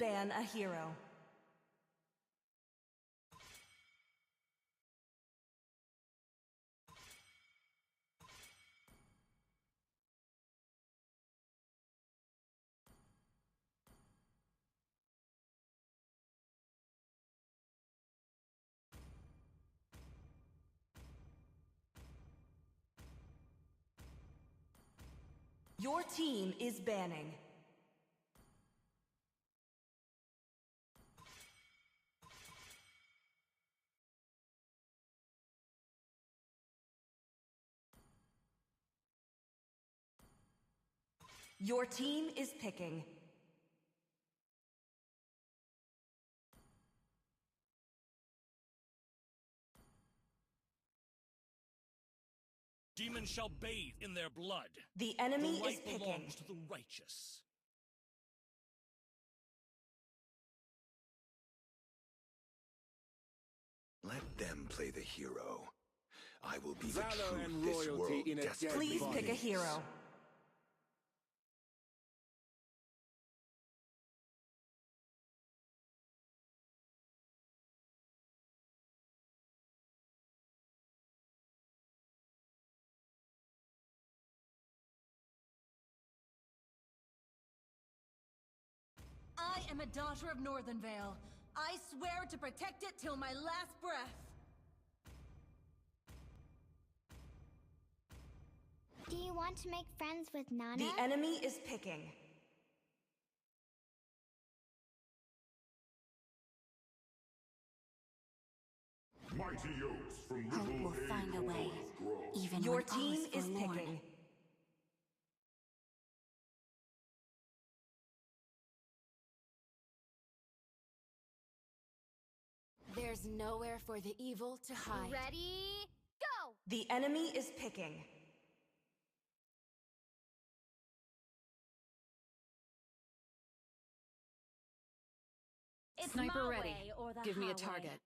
ban a hero. Your team is banning. Your team is picking. Demons shall bathe in their blood. The enemy The light is picking. belongs to the righteous. Let them play the hero. I will be the Valor truth and this royalty world in a desperately Please pick a needs. hero. I am a daughter of Northernvale. I swear to protect it till my last breath. Do you want to make friends with Nana? The enemy is picking. Mighty oaks from Hope little will find a way, acorns grow. even Your when all team is forlorn. picking. There's nowhere for the evil to hide. Ready, go! The enemy is picking. It's Sniper my ready. way or the Give me a highway. target.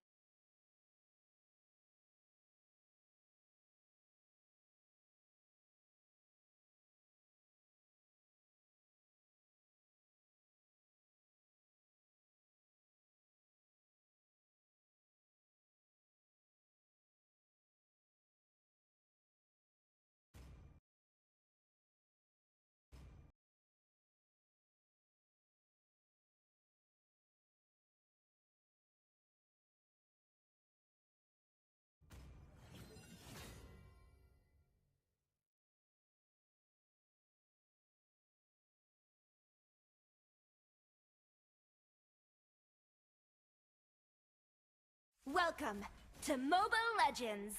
Welcome to Mobile Legends!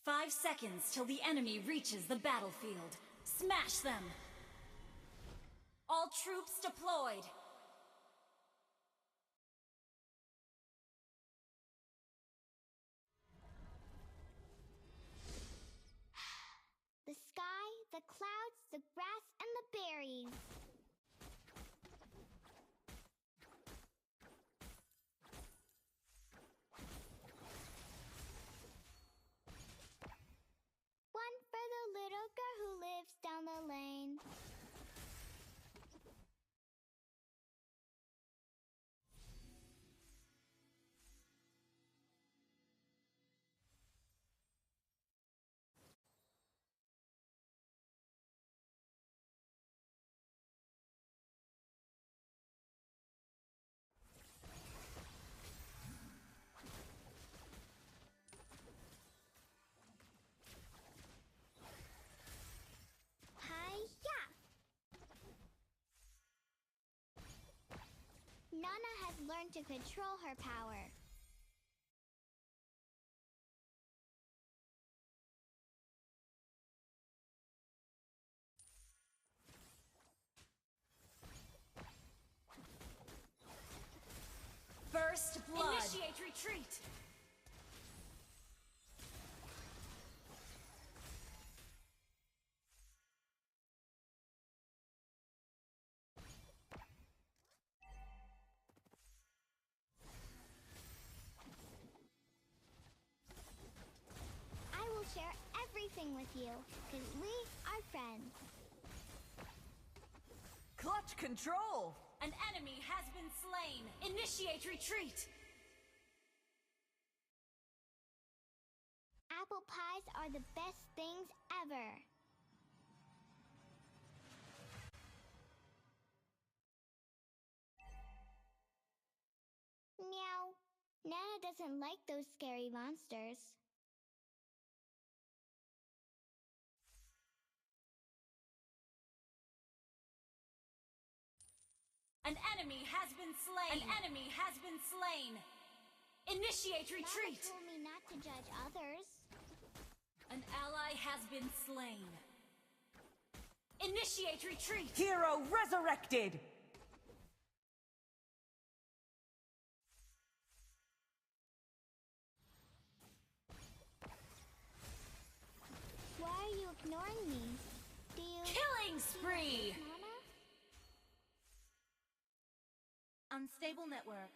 5 seconds till the enemy reaches the battlefield. Smash them! All troops deployed! The sky, the clouds, the grass, and the berries. One for the little girl who lives down the lane. Hi-ya! Nana has learned to control her power. First blood! Initiate retreat! I will share everything with you, because we are friends. much control! An enemy has been slain. Initiate retreat. Apple pies are the best things ever. Meow. Nana doesn't like those scary monsters. An enemy has been slain. An enemy has been slain. Initiate retreat. Mama told me not to judge others. An ally has been slain. Initiate retreat. Hero resurrected! Why are you ignoring me? Do you... Killing spree. Mama? Unstable network.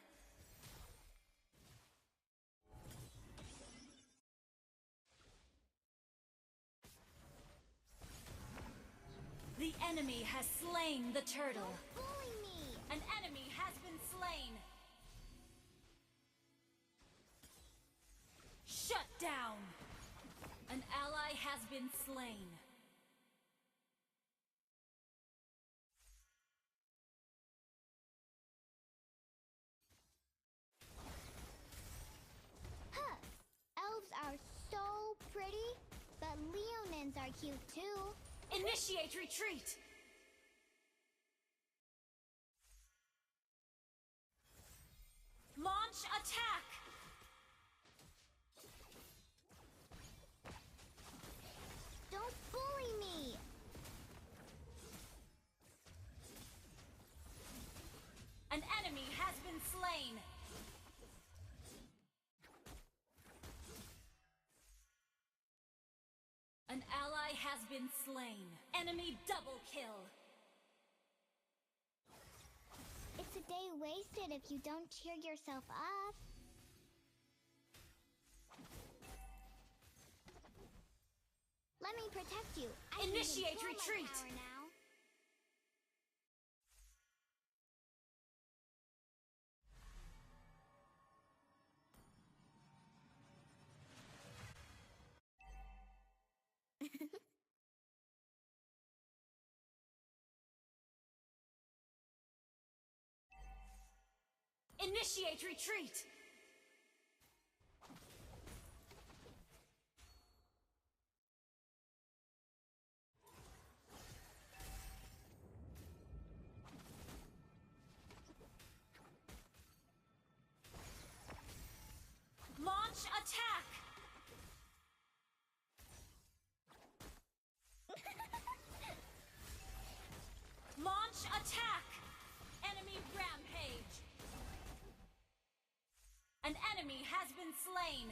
The enemy has slain the turtle. Don't bully me! An enemy has been slain. Shut down. An ally has been slain. Huh! Elves are so pretty, but Leonins are cute too. Initiate retreat. Launch attack. Don't bully me! An enemy has been slain. An ally has been slain. Enemy double kill. It's a day wasted if you don't cheer yourself up. Let me protect you. I can Initiate control my retreat. power now. Initiate retreat. Launch attack. Launch attack. Enemy rampage. An enemy has been slain.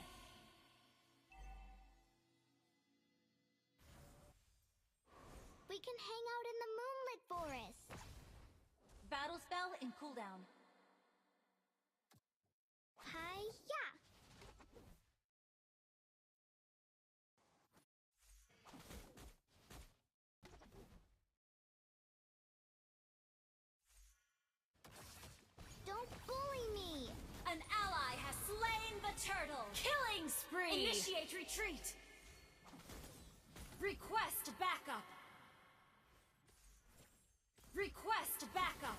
We can hang out in the moonlit forest. Battle spell in cooldown. Hi-ya! Don't bully me! An ally has slain the turtle. Killing spree. Initiate retreat. Request backup. Request backup.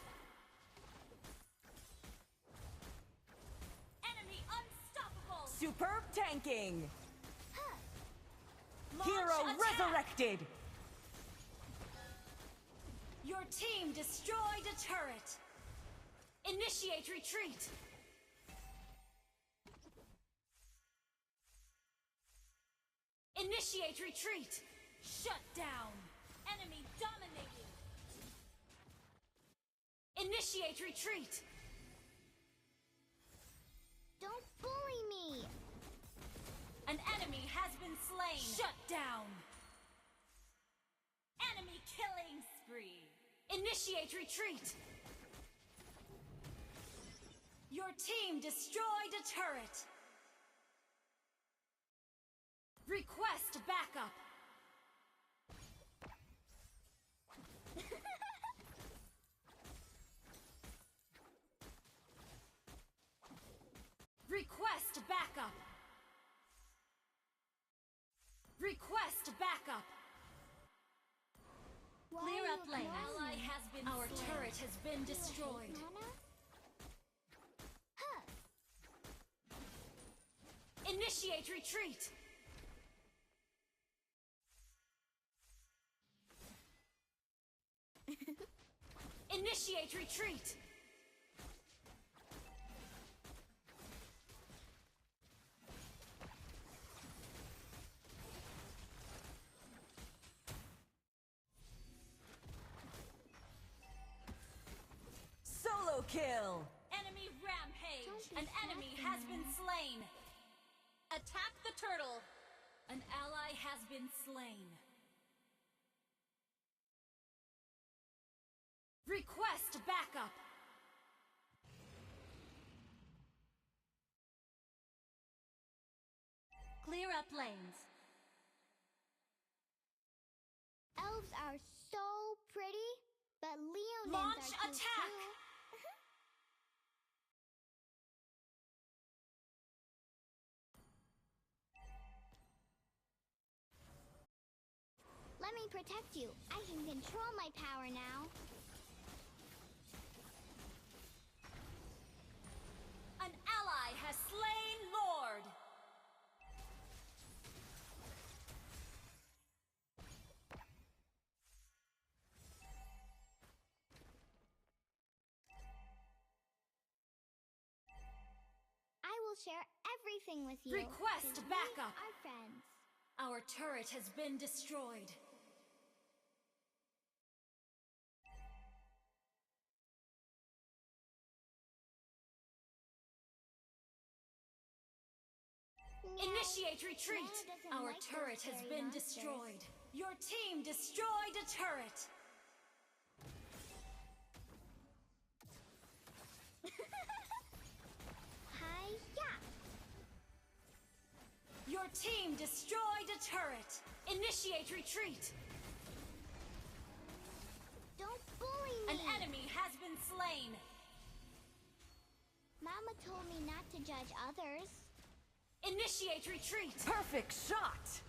Enemy unstoppable. Superb tanking! Launch Hero attack. resurrected! Your team destroyed a turret. Initiate retreat. Initiate retreat. Shut down. Enemy dominating. Initiate retreat. Don't bully me! An enemy has been slain. Shut down. Enemy killing spree. Initiate retreat. Your team destroyed a turret. Request backup. turret has been destroyed. Nana? Initiate retreat! Initiate retreat! Solo kill. Enemy rampage! Don't be An enemy has been slain! Attack the turtle! An ally has been slain. Request backup! Clear up lanes. Elves are so pretty, but Leonins Launch are cute attack! too. Let me protect you. I can control my power now. An ally has slain Lord! I will share everything with you. Request 'cause we backup. are friends. Our turret has been destroyed. Initiate retreat! Nana doesn't Our like those turret has scary been monsters. destroyed. Your team destroyed a turret. Hi-ya! Your team destroyed a turret. Initiate retreat. Don't bully me! An enemy has been slain. Mama told me not to judge others. Initiate retreat. Perfect shot.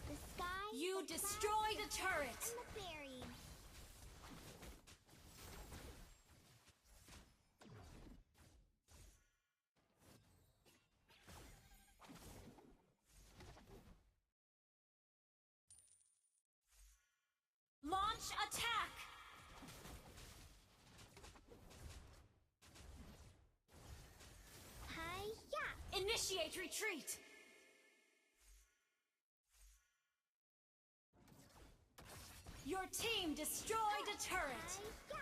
The sky, You the destroyed clouds, a turret. and the berries. Launch attack. Hi-ya! Initiate retreat. Your team destroyed a turret. Hi-ya!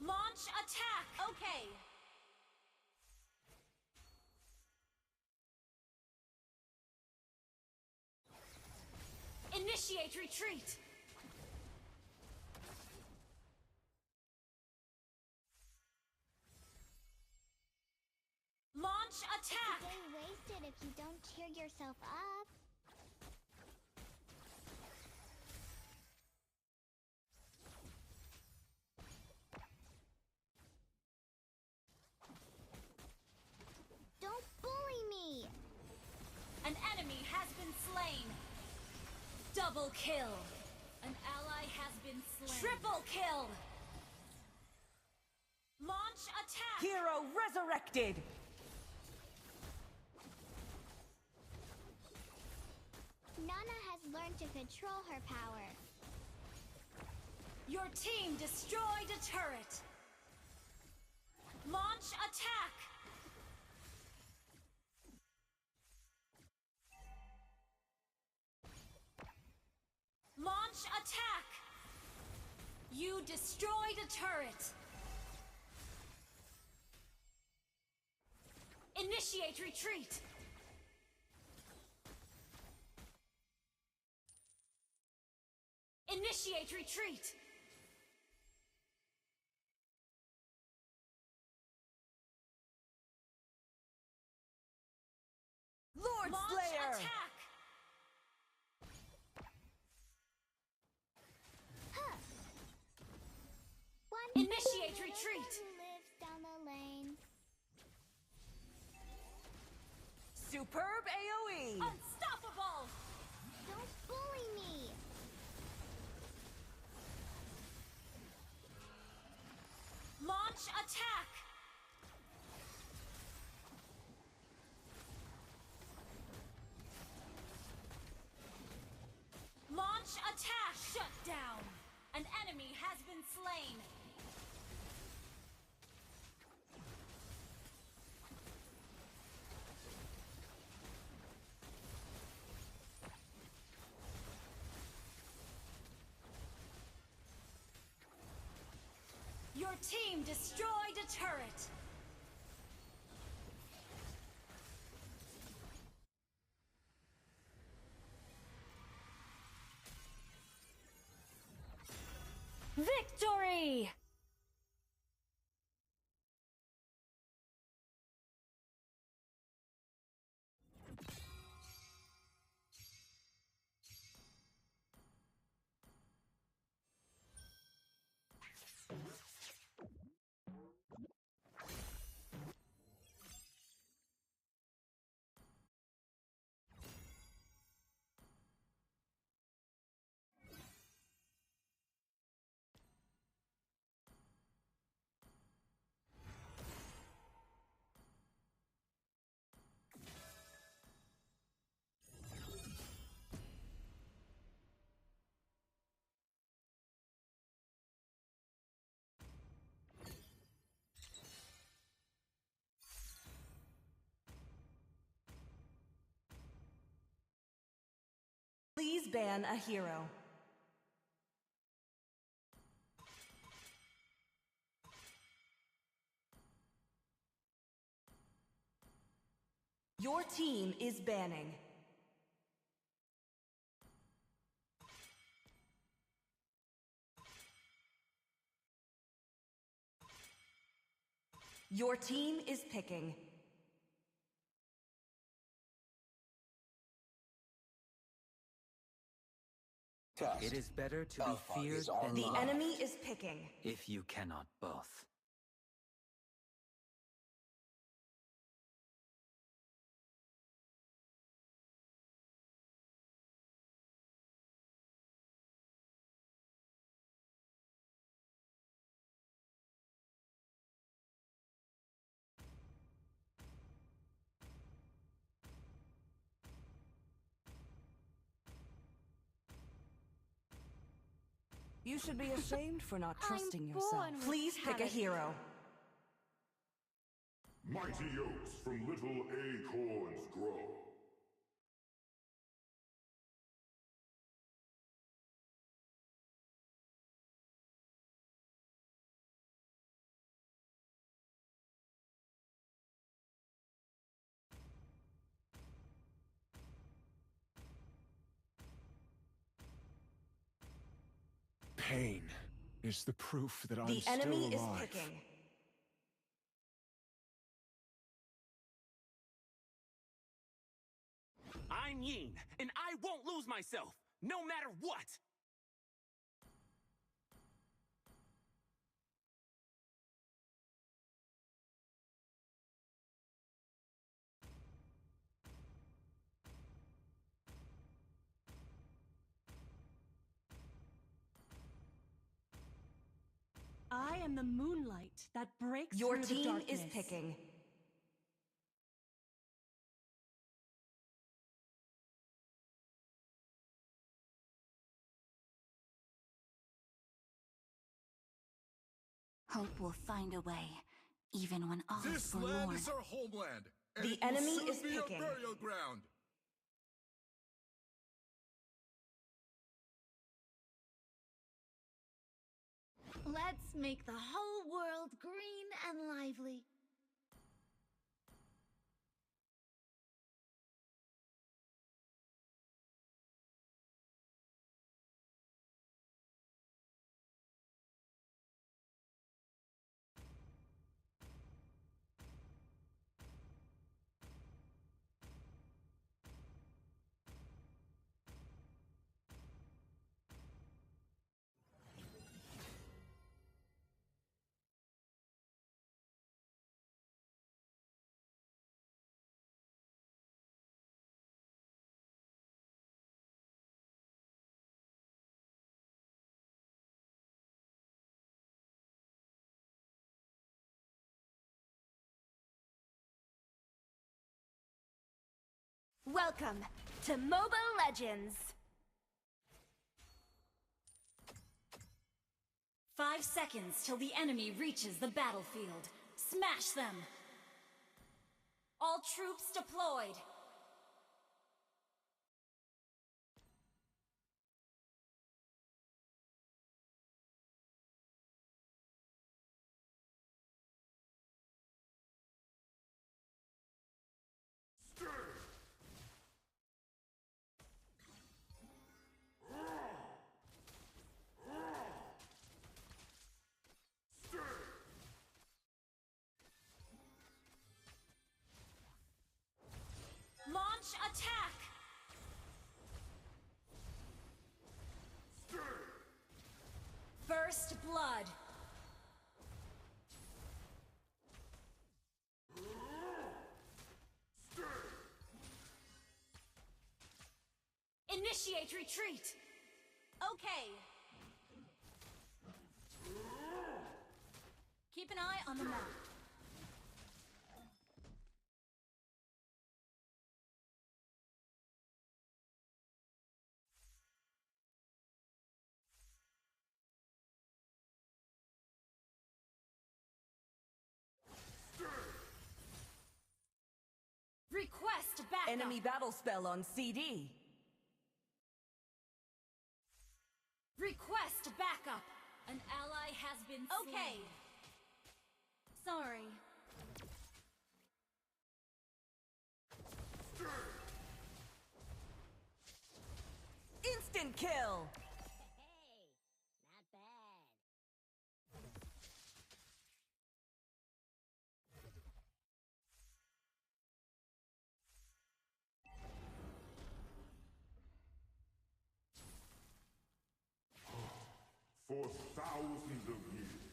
Launch attack. Okay. Initiate retreat. Launch attack. Day wasted if you don't cheer yourself up. Don't bully me! An enemy has been slain. Double kill. An ally has been slain. Triple kill. Launch attack. Hero resurrected. Nana has learned to control her power. Your team destroyed a turret. Launch attack. Launch attack. You destroyed a turret. Initiate retreat. Initiate retreat. Lord Launch Slayer. attack. Huh. One Initiate little retreat. girl who lives down the lane. Superb AoE! Unstoppable! Don't bully me! Launch attack! Launch attack! Shut down! An enemy has been slain! Your team destroyed a turret! Victory! Please ban a hero. Your team is banning. Your team is picking. It is better to be feared than The loved, enemy is picking. if you cannot both. You should be ashamed for not I'm trusting yourself. born with Please pick a talent. hero. Mighty oaks from little acorns grow. Pain is the proof that I'm The still enemy is alive. picking. I'm Yin, and I won't lose myself, no matter what! I am the moonlight that breaks Your through the team darkness. is picking. Hope will find a way, even when all is This forlorn. land is our homeland, and The it will enemy soon is be picking. our burial ground. Let's make the whole world green and lively. Welcome to Mobile Legends! 5 seconds till the enemy reaches the battlefield. Smash them! All troops deployed! Launch attack! First blood. Initiate retreat! Okay. Keep an eye on the map. Request backup! Enemy battle spell on CD. Request backup! An ally has been slain. Okay. Sorry. Instant kill! For thousands of years,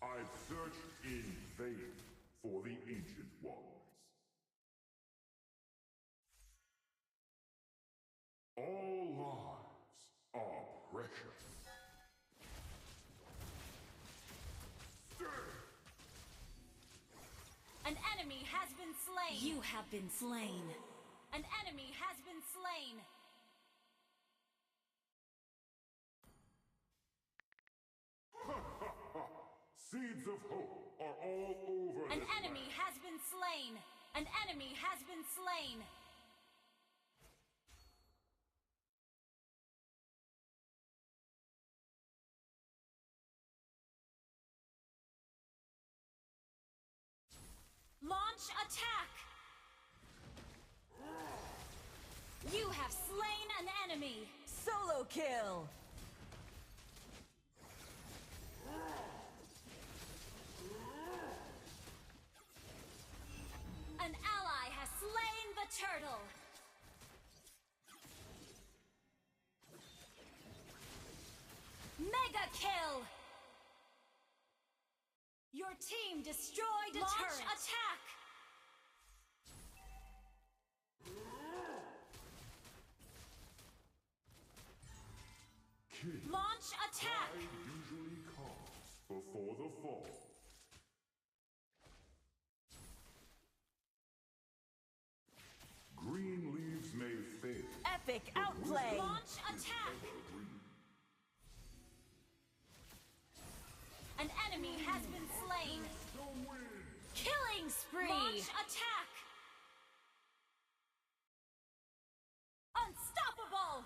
I've searched in vain for the Ancient Ones. All lives are precious. An enemy has been slain! You have been slain! An enemy has been slain! Seeds of hope are all over An this enemy land. has been slain! An enemy has been slain! Launch attack! You have slain an enemy! Solo kill! An ally has slain the turtle! Mega kill! Your team destroyed a turret! Launch attack! King Launch attack! pride usually comes before the fall. Green leaves may fade. Epic outplay! Launch attack! Green. An enemy has been slain! Killing spree! Launch attack! Unstoppable!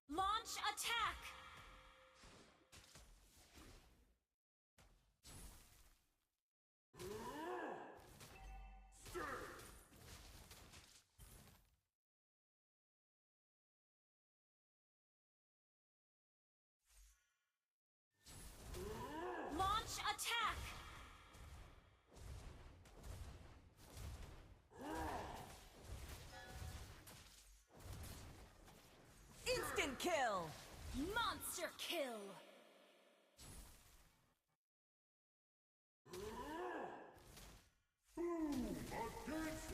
Launch attack! Launch attack! Instant kill! Monster kill!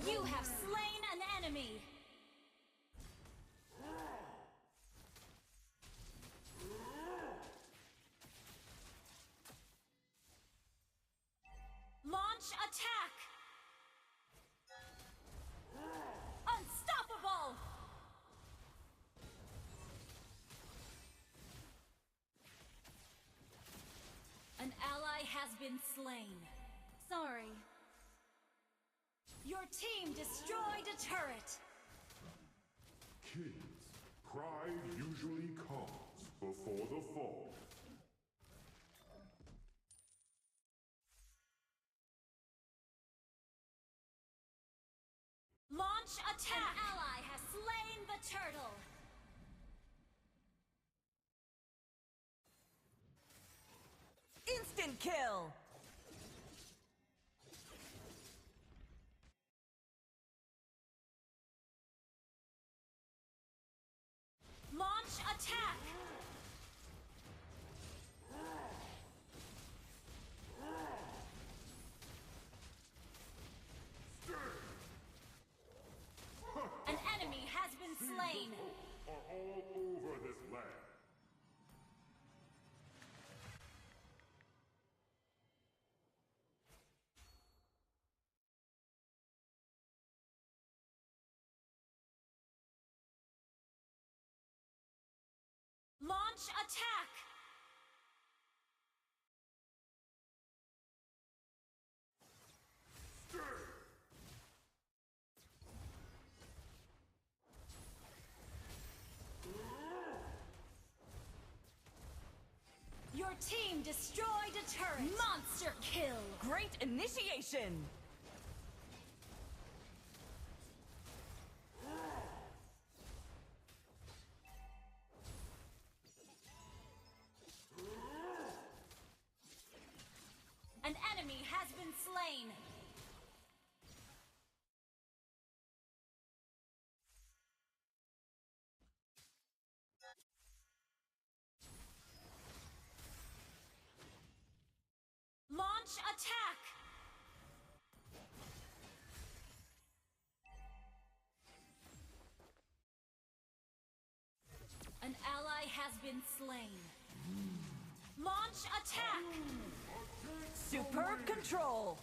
You have slain an enemy! Launch attack! been slain. Sorry. Your team destroyed a turret. Kids, pride usually comes before the fall. Launch attack! An ally has slain the turtle. Instant kill! Launch attack! An enemy has been slain. Are all over this land. Launch attack! Your team destroyed a turret. Monster kill. Great initiation! An enemy has been slain. Launch attack! An ally has been slain. Launch attack! Superb control!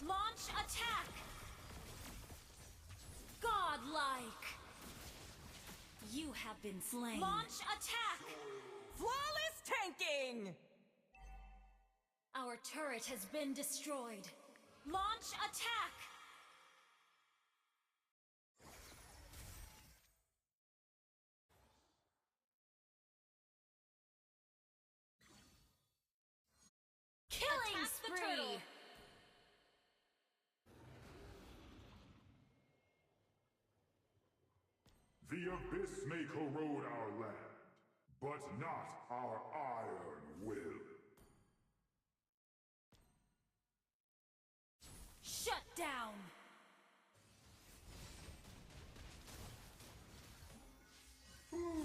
Launch attack! Godlike! You have been slain. Launch attack! Flawless tanking! Our turret has been destroyed. Launch attack! Killing spree! The abyss may corrode our land, but not our iron will. Shut down!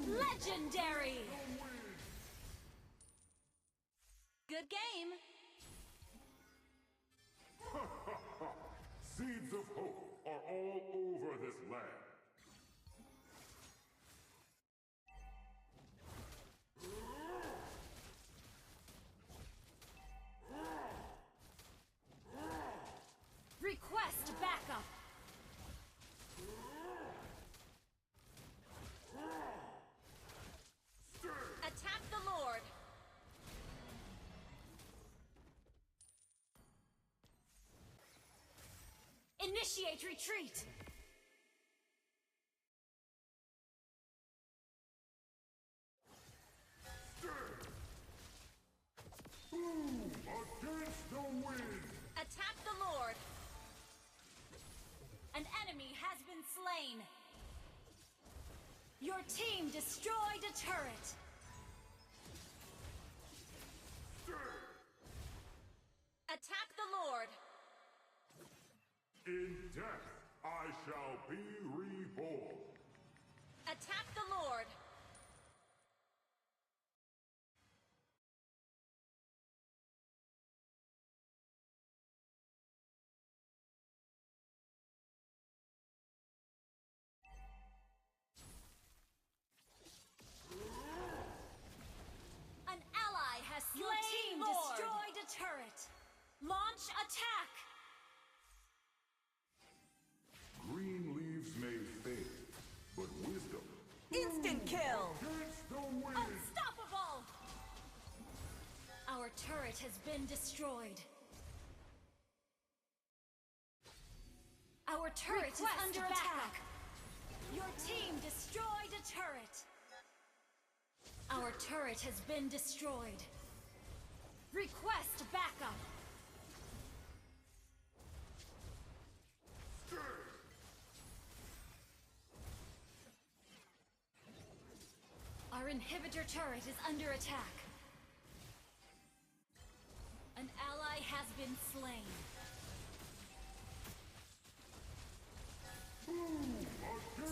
Legendary! Good game! Seeds of hope are all over this land. Request backup! Attack the Lord! Initiate retreat! Against the wind! Attack the Lord! An enemy has been slain! Your team destroyed a turret! Attack the Lord! In death, I shall be reborn. Attack the Lord! An ally has slain Your team Lord. Destroyed a turret! Launch attack! Green leaves may fade, but wisdom Instant kill! against the wind! Unstoppable! Our turret has been destroyed. Our turret is under attack. Your team destroyed a turret. Our turret has been destroyed. Request backup. Our inhibitor turret is under attack. An ally has been slain.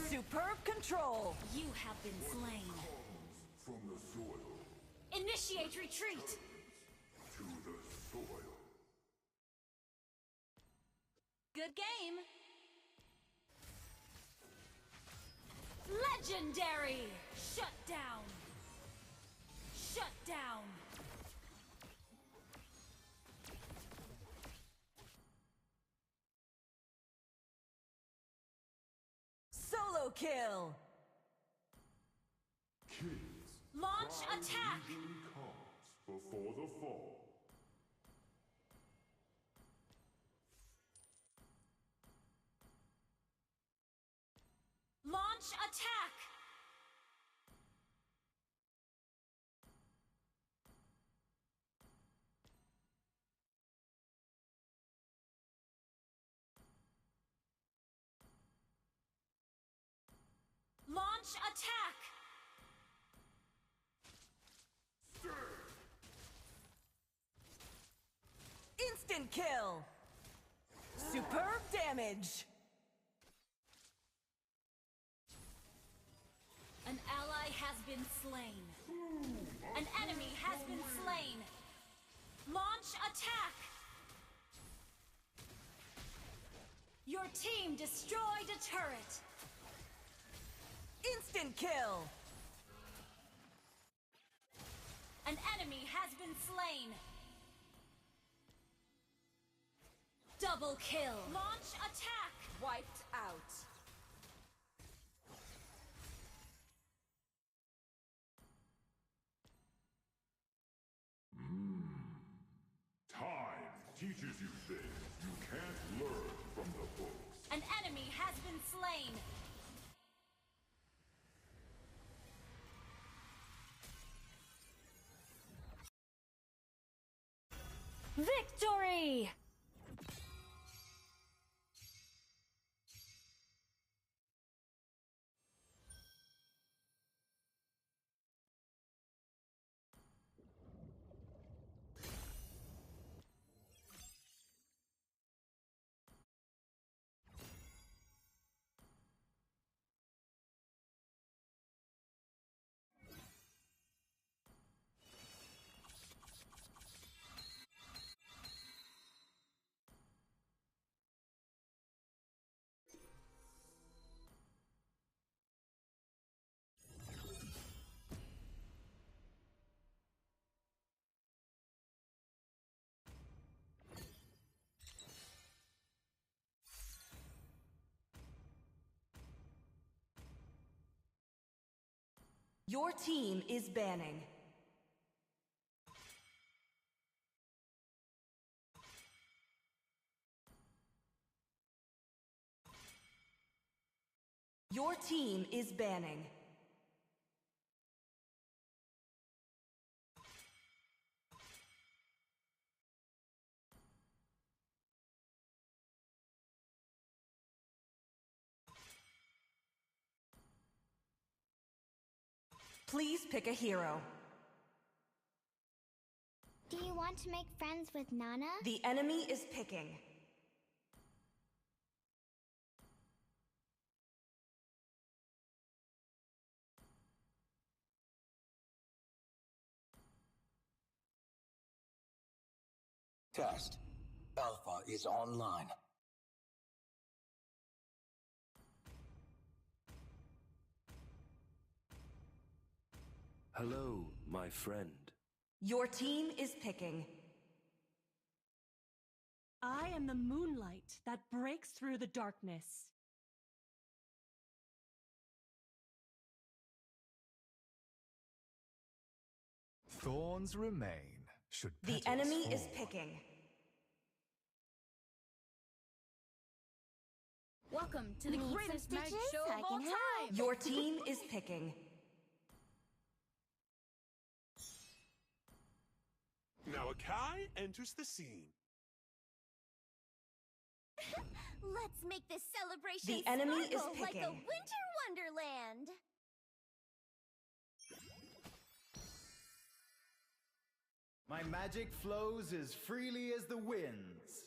Superb control. You have been slain. From the soil Initiate retreat. to the soil. Good game. Legendary. Shut down. Shut down. Solo kill. Kings. Launch Pride attack. usually comes before the fall. Launch attack. Launch attack. Instant kill. Superb damage. An ally has been slain. An enemy has been slain. Launch attack. Your team destroyed a turret. Instant kill. An enemy has been slain. Double kill. Launch attack. Wiped out. Time teaches you things you can't learn from the books. An enemy has been slain. Victory! Your team is banning. Your team is banning. Please pick a hero. Do you want to make friends with Nana? The enemy is picking. Test. Alpha is online. Hello, my friend. Your team is picking. I am the moonlight that breaks through the darkness. Thorns remain. Should The petals enemy is fall? picking. Welcome to the Need greatest some magic stitches? show I of all can time. help. Your team is picking. Now Akai enters the scene. Let's make this celebration The enemy is sparkle like a picking. winter wonderland. My magic flows as freely as the winds.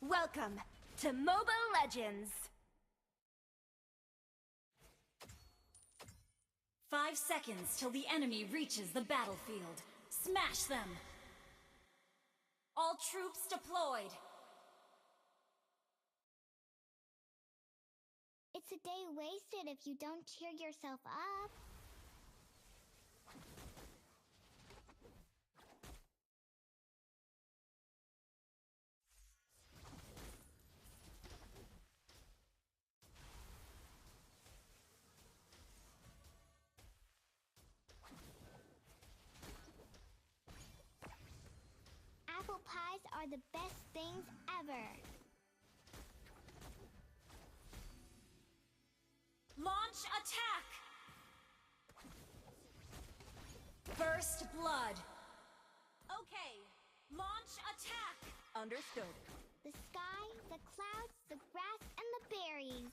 Welcome to Mobile Legends. 5 seconds till the enemy reaches the battlefield. Smash them! All troops deployed! It's a day wasted if you don't cheer yourself up. Apple pies are the best things ever. Launch attack! First blood. Okay, launch attack! Understood. The sky, the clouds, the grass, and the berries.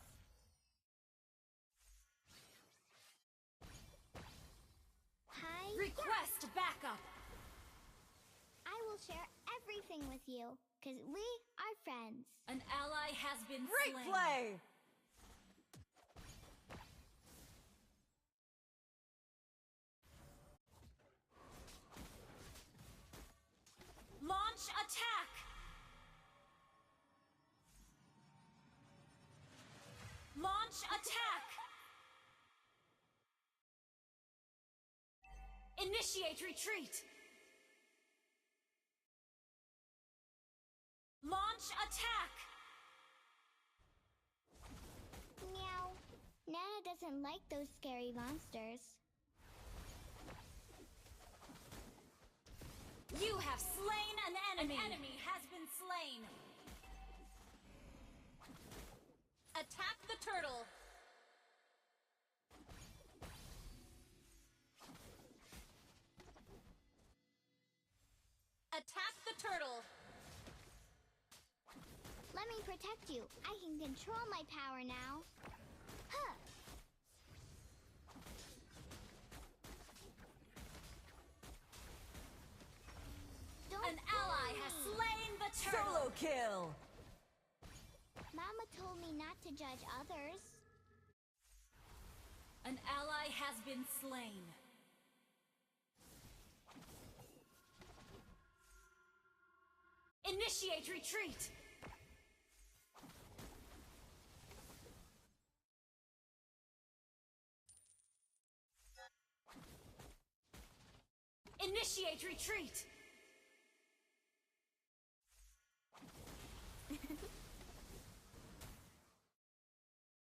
Hi. Request backup! I will share everything with you, because we are friends. An ally has been Great slain. play! Launch attack! Launch attack! Initiate retreat! Launch attack! Meow. Nana doesn't like those scary monsters. You have slain an enemy! An enemy has been slain! Attack the turtle! Attack the turtle! Let me protect you. I can control my power now. Huh. Don't An ally bully has me. slain the turtle! Solo kill! Mama told me not to judge others. An ally has been slain. Initiate retreat! Initiate retreat!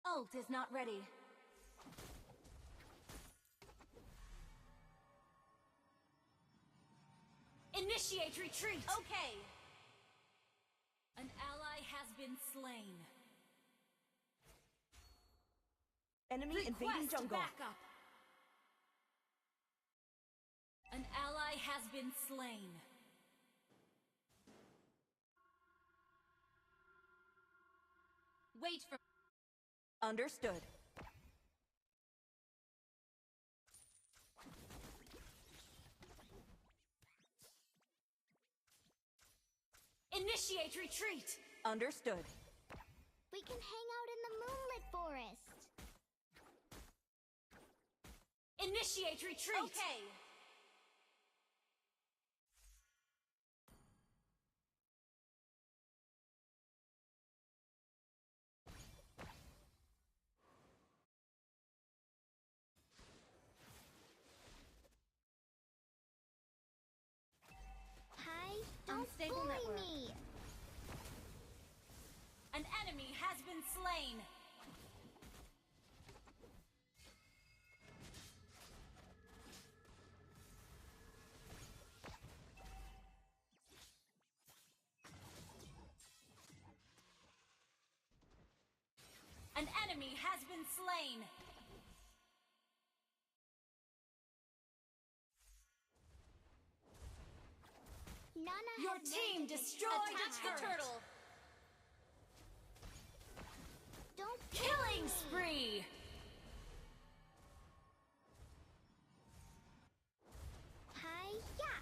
Ult is not ready. Initiate retreat! Okay! An ally has been slain. Enemy invading Request jungle. backup! An ally has been slain. Wait for... Understood. Initiate retreat! Understood. We can hang out in the moon forest. Initiate retreat! Okay! Hi, don't Unstable bully network. me! An enemy has been slain! An enemy has been slain! Nana Your has team learned to destroyed attack a the turtle! Don't Killing bully me. spree! Hi, yeah.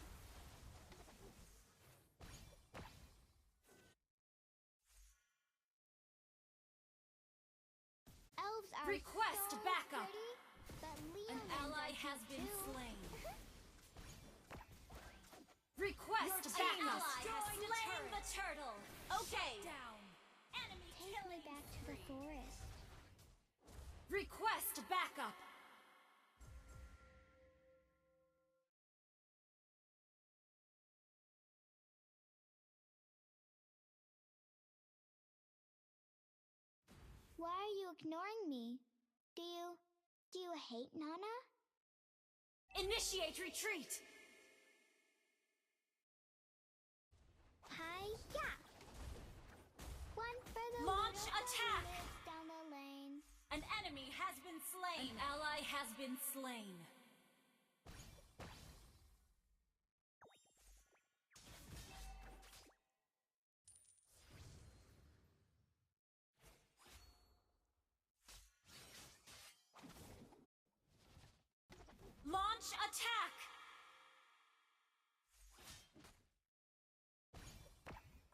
Elves are Request so backup. pretty, but An Leonins ally are has cute been too. slain. Request backup! Has slain the turtle! Okay! Down! Enemy Take me killing back to the forest. Request backup! Why are you ignoring me? Do you hate Nana? Initiate retreat! Hi, yeah. One for the Launch little girl who attack. lives down the lane. An enemy has been slain! An ally has been slain! Launch attack!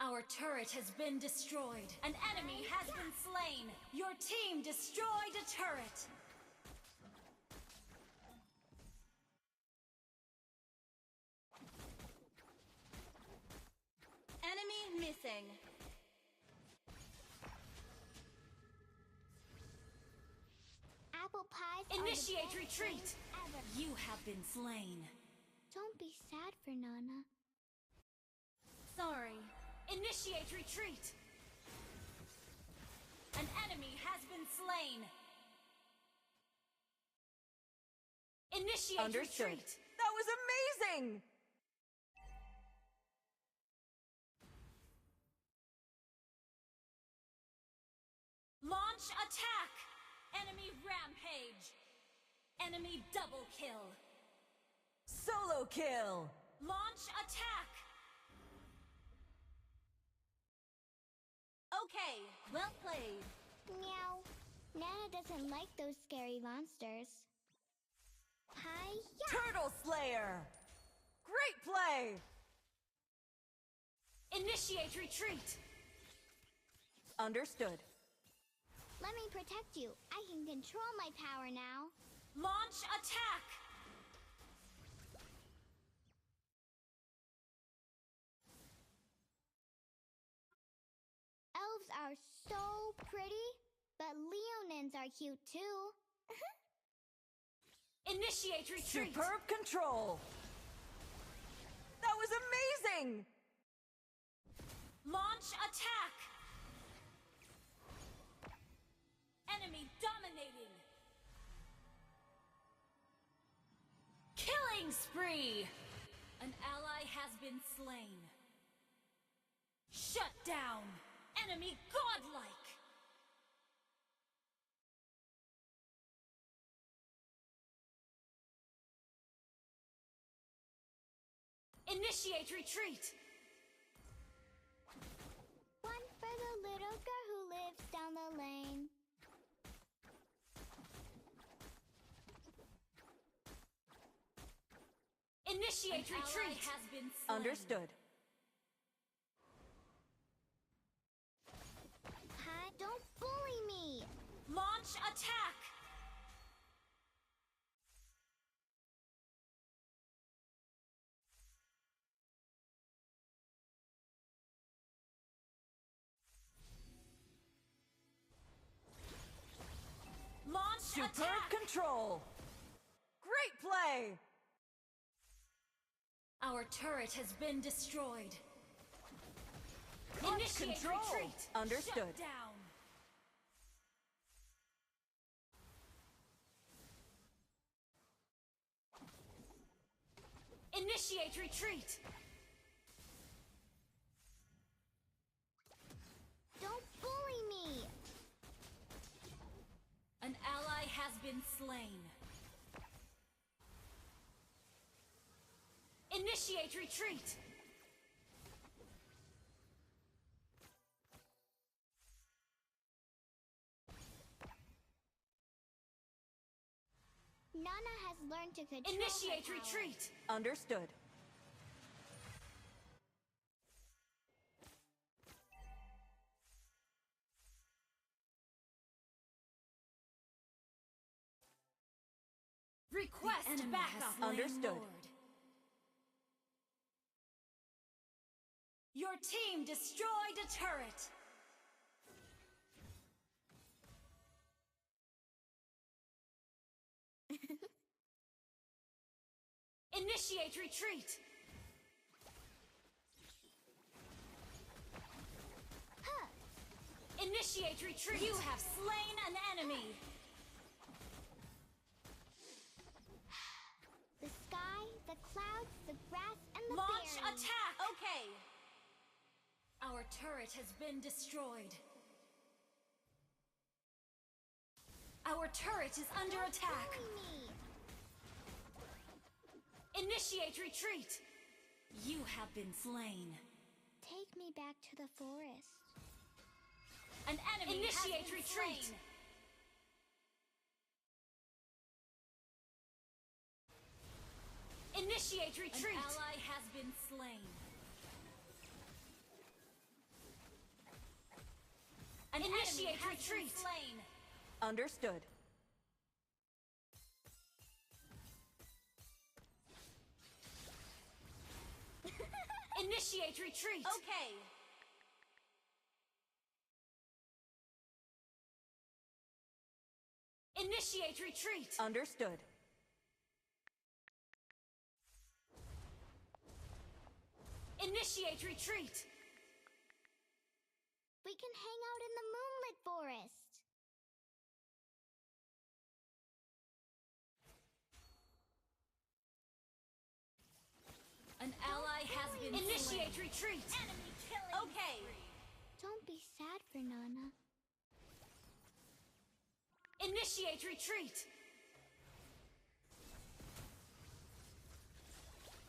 Our turret has been destroyed. An enemy has been slain. Your team destroyed a turret. Enemy missing. Apple pies are the Initiate best retreat. things ever. You have been slain. Don't be sad for Nana. Sorry. Initiate retreat. An enemy has been slain. Initiate Understood. retreat. That was amazing! Launch attack. Enemy rampage. Enemy double kill. Solo kill! Launch attack. Okay, well played. Meow. Nana doesn't like those scary monsters. Hi, yeah. Turtle Slayer! Great play! Initiate retreat. Understood. Let me protect you. I can control my power now. Launch attack. Elves are so pretty, but Leonins are cute too. Initiate retreat. Superb control! That was amazing! Launch attack. Enemy dominating. Killing spree. An ally has been slain. Shut down. Enemy godlike. Initiate retreat. One for the little girl who lives down the lane. Initiate retreat. Has been slain. Understood. Hi, don't bully me. Launch Superb attack! control! Great play! Our turret has been destroyed. Launch Initiate control! retreat! Understood. Shut down! Initiate retreat! Don't bully me! An ally has been slain. Initiate retreat! Nana has learned to control Initiate her power. retreat! Understood. Request backup! Understood. Lord. Your team destroyed a turret! Initiate retreat! Huh. Initiate retreat! You have slain an enemy! The sky, the clouds, the grass, and the Launch berries. attack! Okay! Our turret has been destroyed. Our turret is under attack. Bully me. Initiate retreat! You have been slain. Take me back to the forest. An enemy Initiate has been retreat! Slain. Initiate retreat! An ally has been slain. An Initiate retreat! Slain. Understood. Initiate retreat! Okay. Initiate retreat! Understood. Initiate retreat! We can hang out in the moonlit forest. An ally has been Initiate slain. Retreat! Enemy killing! Okay! Don't be sad for Nana. Initiate retreat!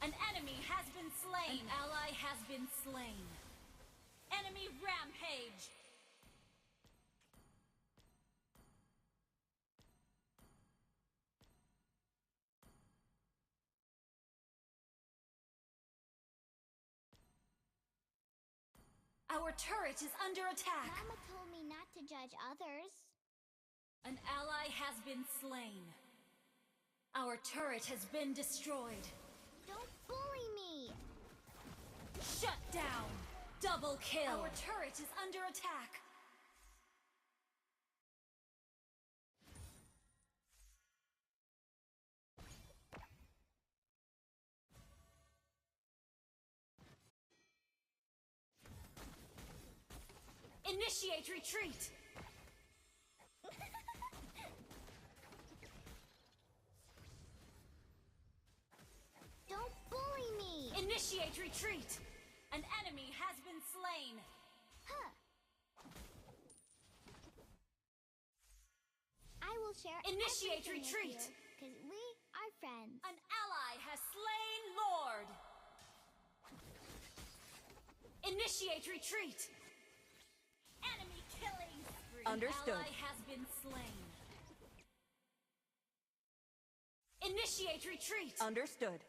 An enemy has been slain! An ally has been slain. Enemy rampage! Our turret is under attack! Mama told me not to judge others. An ally has been slain. Our turret has been destroyed. Don't bully me! Shut down! Double kill! Our turret is under attack! Initiate retreat! Don't bully me! Initiate retreat! An enemy has been slain! Huh. I will share Initiate everything retreat! with you, 'cause we are friends. An ally has slain Lord! Initiate retreat! Enemy killing spree! Understood. An ally has been slain. Initiate retreat! Understood.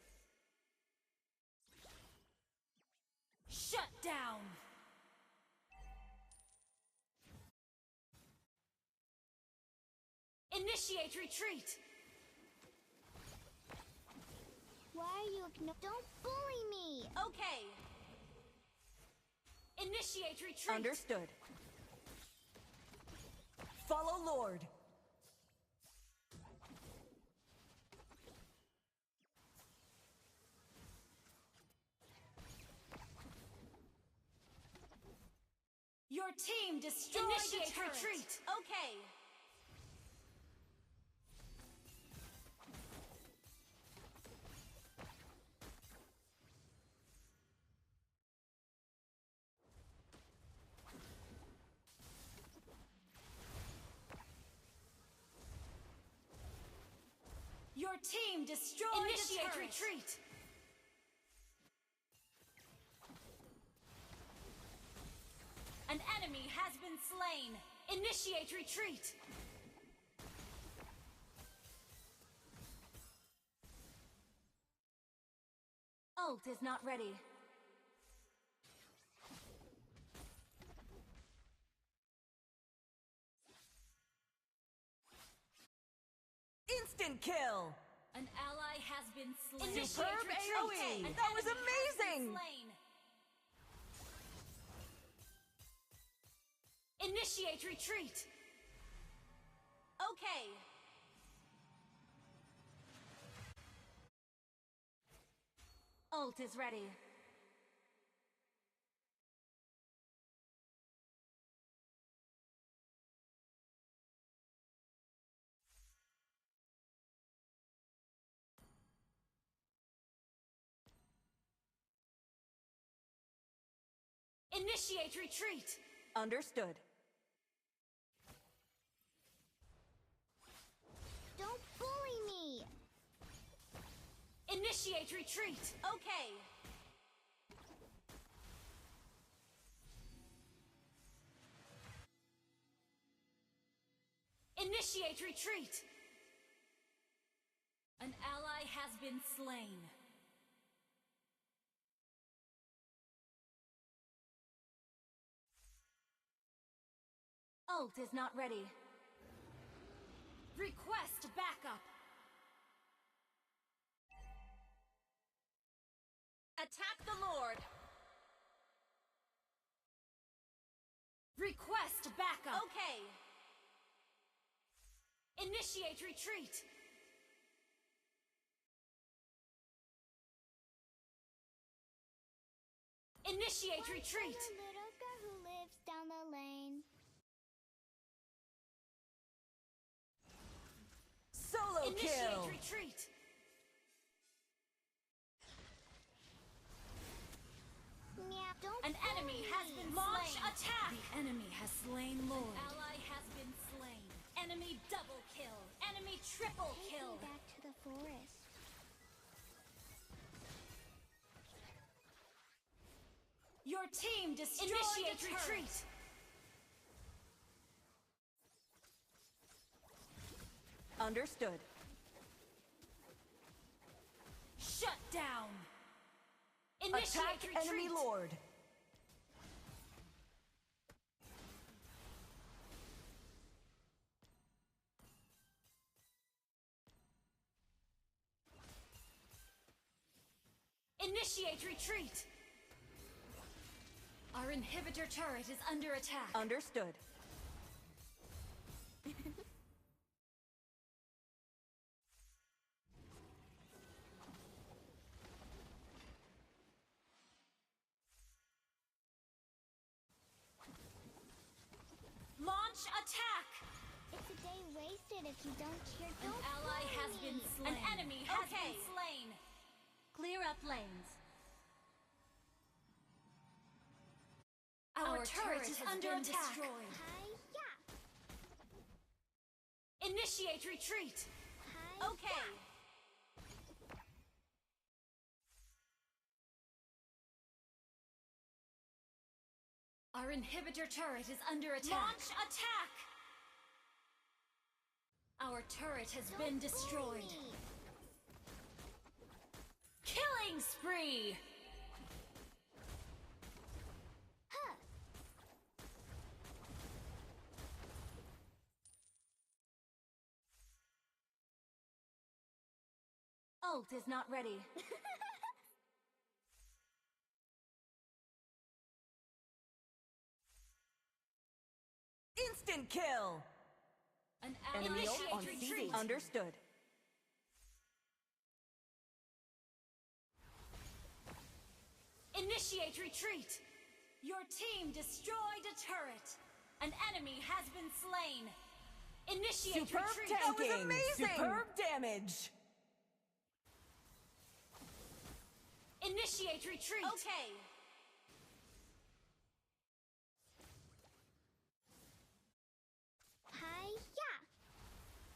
Shut down! Initiate retreat! Why are you Don't bully me! Okay! Initiate retreat! Understood. Follow Lord. Your team destroyed Initiate retreat. Okay. Your team destroyed Initiate retreat. An enemy has been slain. Initiate retreat. Ult is not ready. Instant kill! An ally has been slain. Superb AoE! That was amazing! Initiate retreat! Okay. Ult is ready. Initiate retreat! Understood. Don't bully me! Initiate retreat! Okay. Initiate retreat! An ally has been slain. Ult is not ready. Request backup. Attack the Lord. Request backup. Okay. Initiate retreat. Initiate retreat. The little girl who lives down the lane. Solo Initiate kill! retreat. Meow, don't An enemy has been slain. Attack! The enemy has slain Lord. An ally has been slain. Enemy double kill. Enemy triple kill. Take me back to the forest. Your team destroyed Initiate retreat. Understood. Shut down. Initiate Attack retreat. enemy lord. Initiate retreat. Our inhibitor turret is under attack. Understood. Launch attack! It's a day wasted if you don't cheer. An Don't ally bully has me. been slain. An enemy has been slain. Clear up lanes. Our turret is under attack. Destroyed. Hi-ya! Initiate retreat. Hi-ya! Okay. Our inhibitor turret is under attack. Launch attack! Our turret has been destroyed. Killing spree! Huh. Ult is not ready. Instant kill! An Enemy ult on initiate CD. retreat. Understood. Initiate retreat. Your team destroyed a turret. An enemy has been slain. Initiate Superb retreat. tanking. That was amazing. Superb damage. Initiate retreat. Okay. Hi-ya!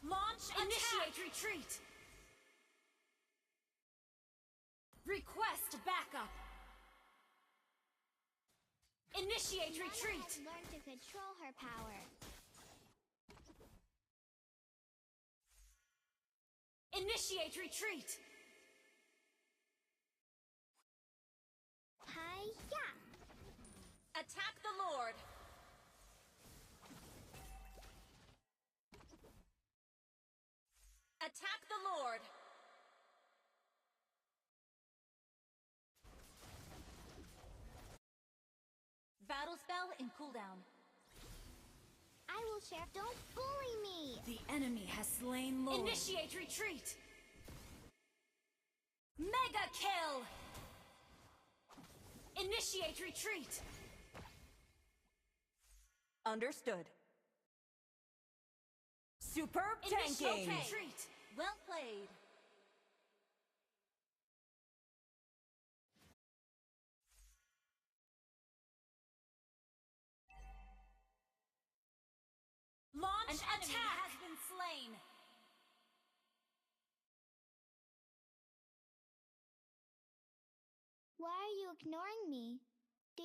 Launch Initiate retreat. Request backup. Initiate Nana retreat. has learned to control her power. Initiate retreat. Hi-ya! Attack the Lord. Attack the Lord. Battle spell in cooldown. I will share. Don't bully me! The enemy has slain Lord. Initiate retreat. Mega kill. Initiate retreat. Understood. Superb tanking. Initiate retreat. Well played. Launch an enemy attack. Has been slain. Why are you ignoring me? Do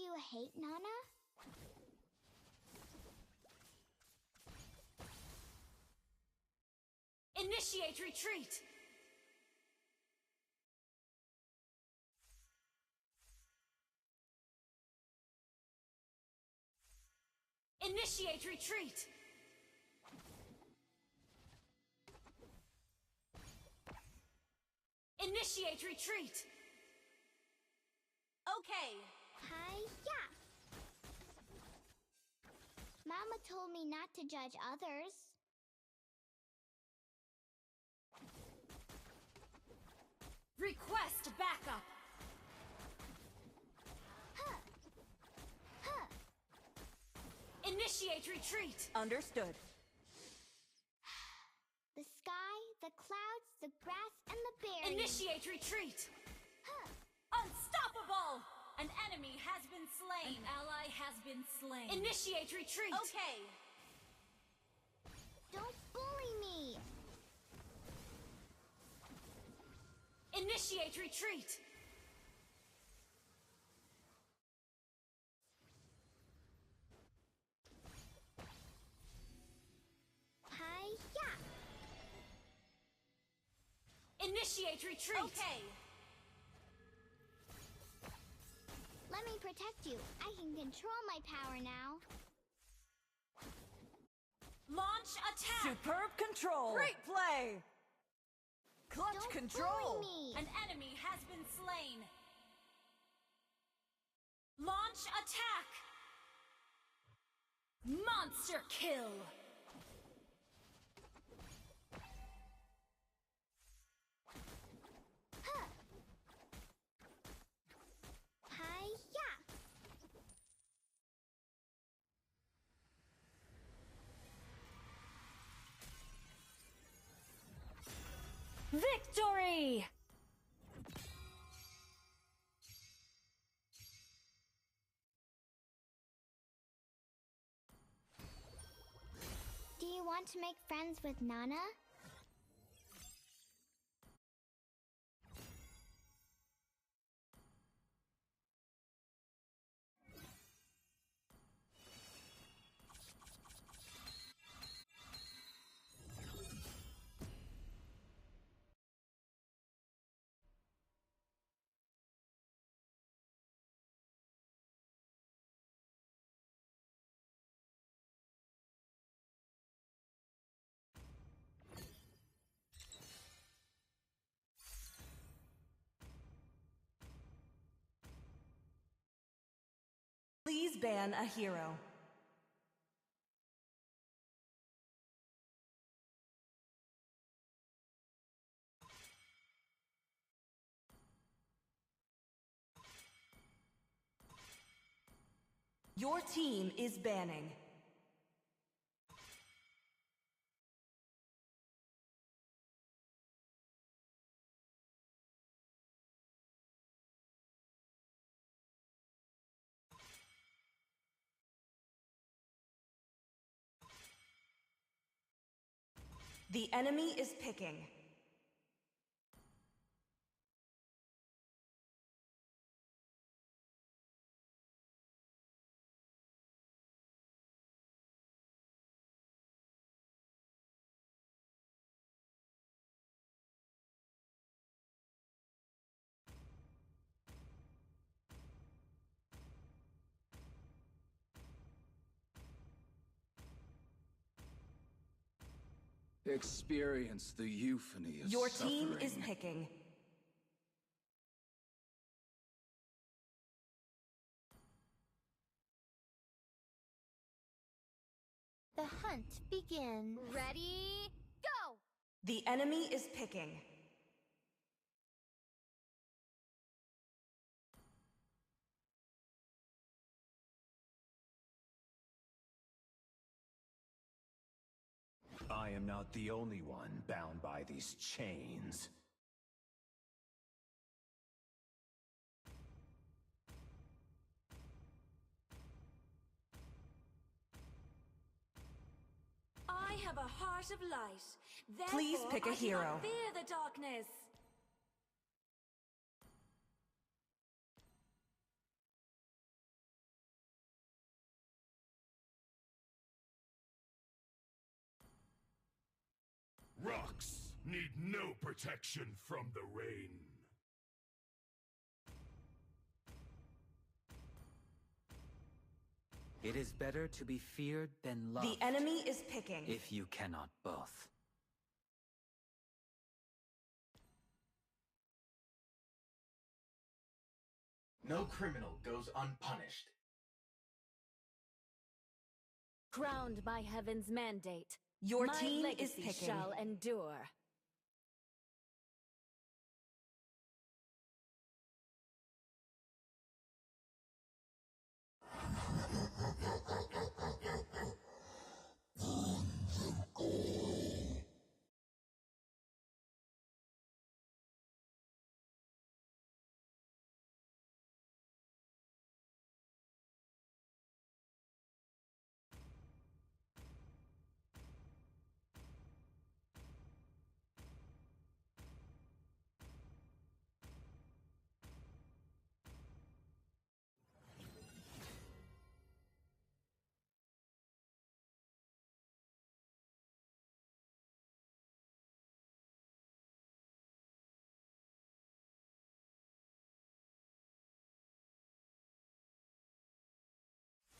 you hate Nana? Initiate retreat. Initiate retreat. Initiate retreat. Okay. Hi-ya! Mama told me not to judge others. Request backup. Huh. Huh. Initiate retreat. Understood. The sky, the clouds, the grass, and the berries. Initiate retreat. Huh. Unstoppable! An enemy has been slain. An ally has been slain. Initiate retreat. Okay. Don't bully me! Initiate retreat. Hi-ya! Initiate retreat. Okay. Let me protect you. I can control my power now. Launch attack. Superb control. Great play. Clutch Don't control. bully me! An enemy has been slain. Launch attack. Monster kill. Huh. Hi-ya! Victory! Do you want to make friends with Nana? Please ban a hero. Your team is banning. The enemy is picking. Experience the euphony of Your suffering. team is picking. The hunt begins. Ready, go! The enemy is picking. I am not the only one bound by these chains. I have a heart of light. Therefore, Please pick a I do hero. not fear the darkness. Rocks need no protection from the rain. It is better to be feared than loved. The enemy is picking. If you cannot both. No criminal goes unpunished. Crowned by heaven's mandate, Your my team is legacy picking. shall endure.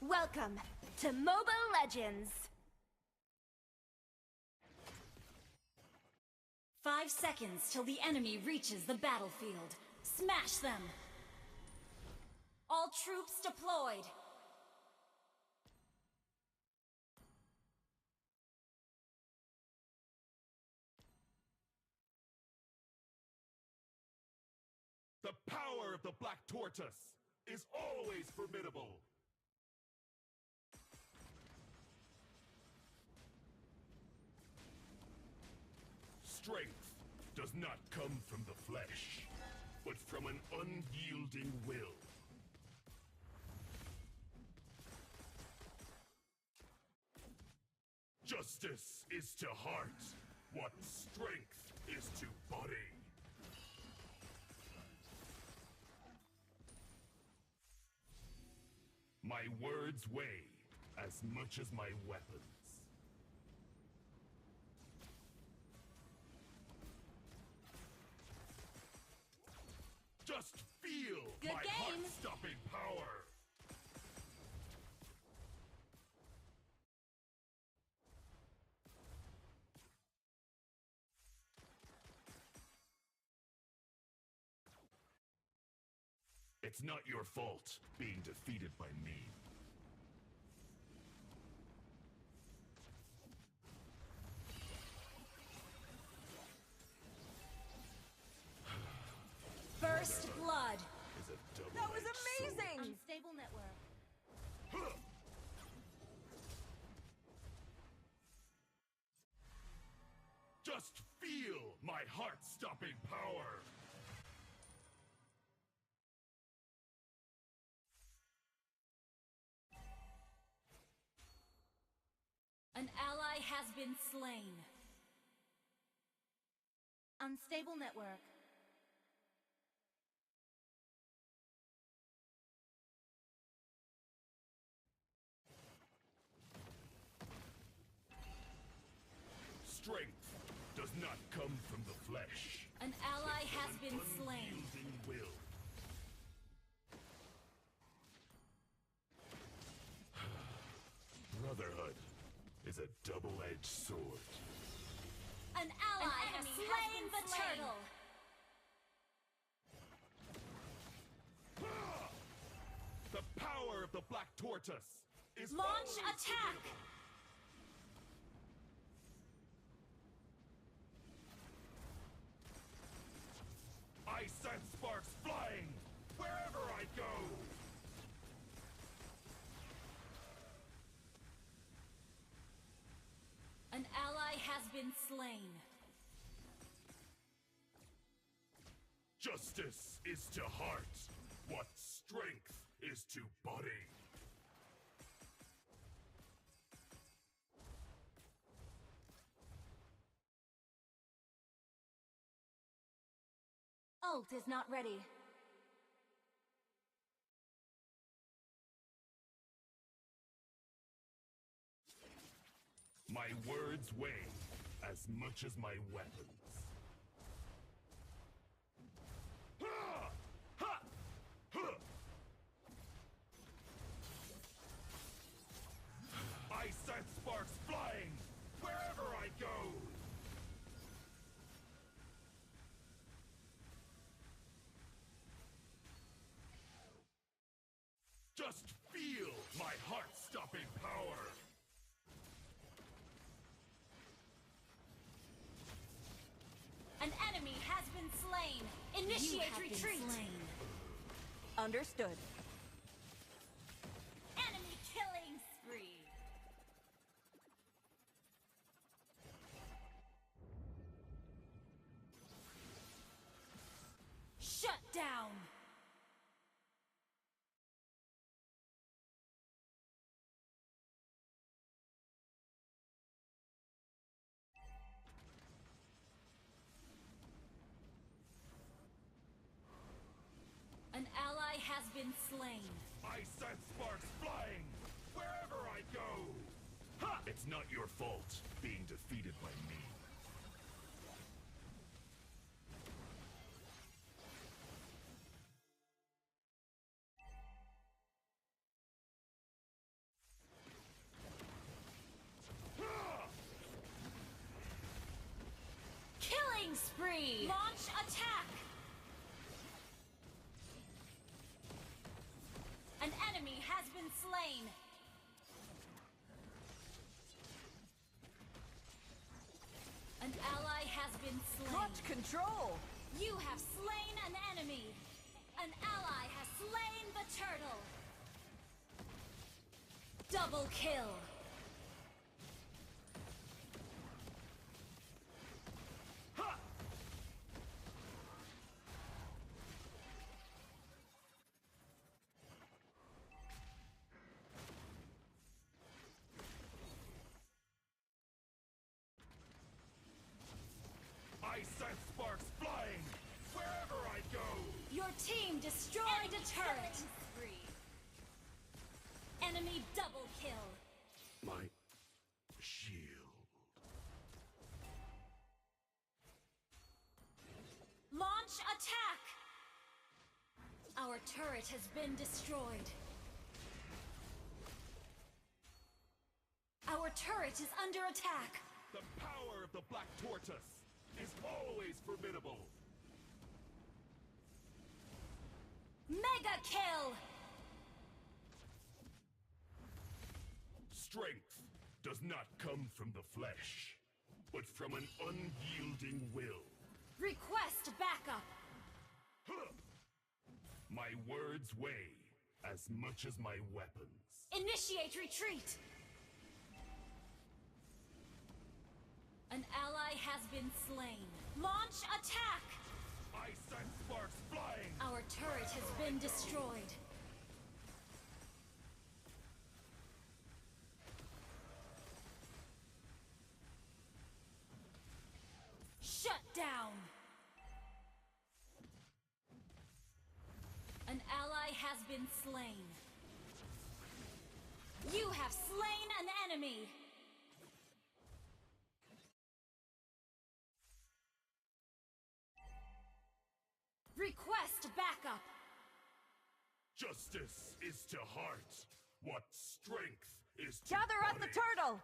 Welcome to Mobile Legends! 5 seconds till the enemy reaches the battlefield. Smash them! All troops deployed! The power of the Black Tortoise is always formidable. Strength does not come from the flesh, but from an unyielding will. Justice is to heart what strength is to body. My words weigh as much as my weapons. Just feel Good my game. heart-stopping power! It's not your fault being defeated by me. First blood! Is a That was double-edged sword. amazing! Unstable network. my heart-stopping power! An ally has been slain. Unstable network. Strength does not come from the flesh. An ally has been slain. Unyielding will. Brotherhood is a double-edged sword. An ally has slain the turtle. The power of the Black Tortoise is Launch always attack! formidable. I send sparks flying wherever I go! An ally has been slain. Justice is to heart what strength is to body. Ult is not ready. My words weigh as much as my weapons. Ha! Ha! Huh! I send sparks flying wherever I go! Just feel my heart-stopping power! An enemy has been slain. Initiate retreat. Understood. Enemy killing spree. Shut down. An ally has been slain. I send sparks flying wherever I go! Ha! It's not your fault being defeated by me. Killing spree. Launch attack. An enemy has been slain. An ally has been slain. Clutch control! You have slain an enemy. An ally has slain the turtle. Double kill. Ha! I send sparks flying wherever I go! Your team destroyed a turret. Spree. Enemy double kill. My shield. Launch attack. Our turret has been destroyed. Our turret is under attack. The power of the Black Tortoise is always formidable. Mega kill. Strength does not come from the flesh, but from an unyielding will. Request backup. Huh! My words weigh as much as my weapons. Initiate retreat. An ally ally has been slain. Launch attack! Ice and sparks flying! Our turret has been destroyed. Shut down! An ally has been slain. You have slain an enemy! Request backup! Justice is to heart what strength is to Gather at body. the turtle!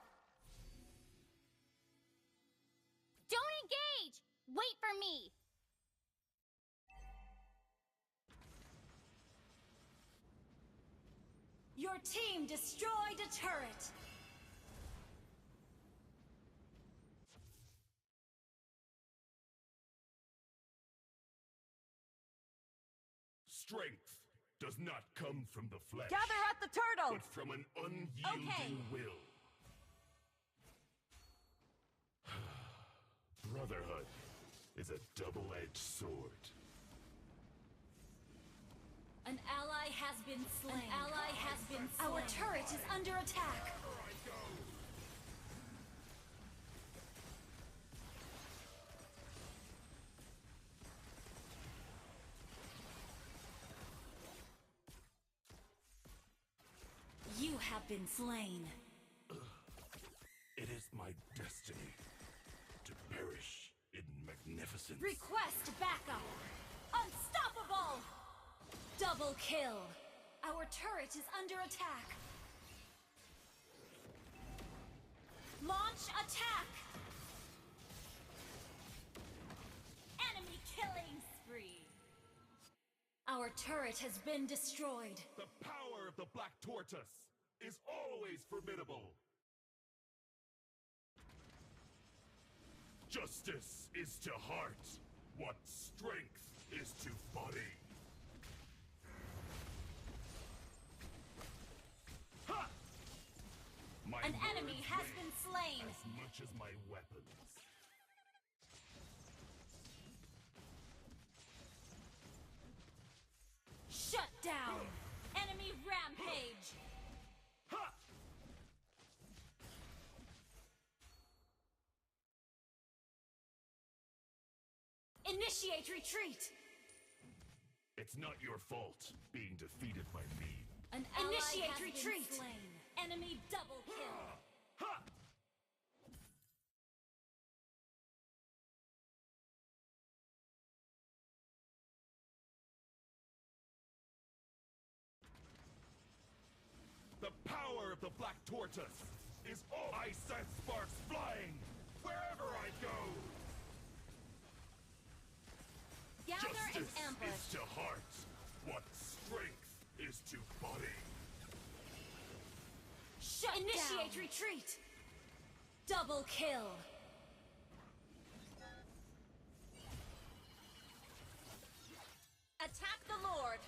Don't engage! Wait for me! Your team destroyed a turret! Strength does not come from the flesh, Gather at the turtle! but from an unyielding will. Brotherhood is a double-edged sword. An ally has been slain. An ally has been slain. Our turret is under attack. You have been slain. It is my destiny to perish in magnificence. Request backup! Unstoppable! Double kill! Our turret is under attack. Launch attack! Enemy killing spree! Our turret has been destroyed. The power of the Black Tortoise is always formidable. Justice is to heart what strength is to body. Ha! An enemy has been slain. As much as my weapons. Shut down! Enemy rampage! Ha! Initiate retreat! It's not your fault being defeated by me. An initiate retreat! Enemy double kill! Ha! The power of the Black Tortoise is all ice and sparks flying wherever I go. Gather and Justice ambush. is to heart what strength is to body. Shut Initiate down. Retreat! Double kill! Attack the Lord!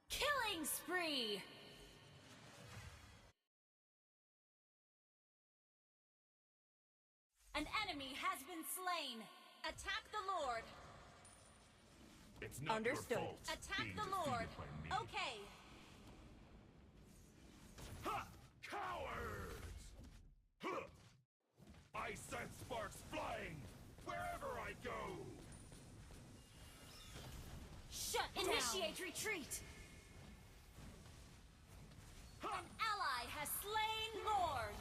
Killing spree! An enemy has been slain! Attack the Lord! It's not Understood. your fault. Attack being the defeated Lord! by me. Okay! Ha! Cowards! Huh! Ice and sparks flying wherever I go. Shut Initiate down. Retreat! Ha! An ally has slain Lord!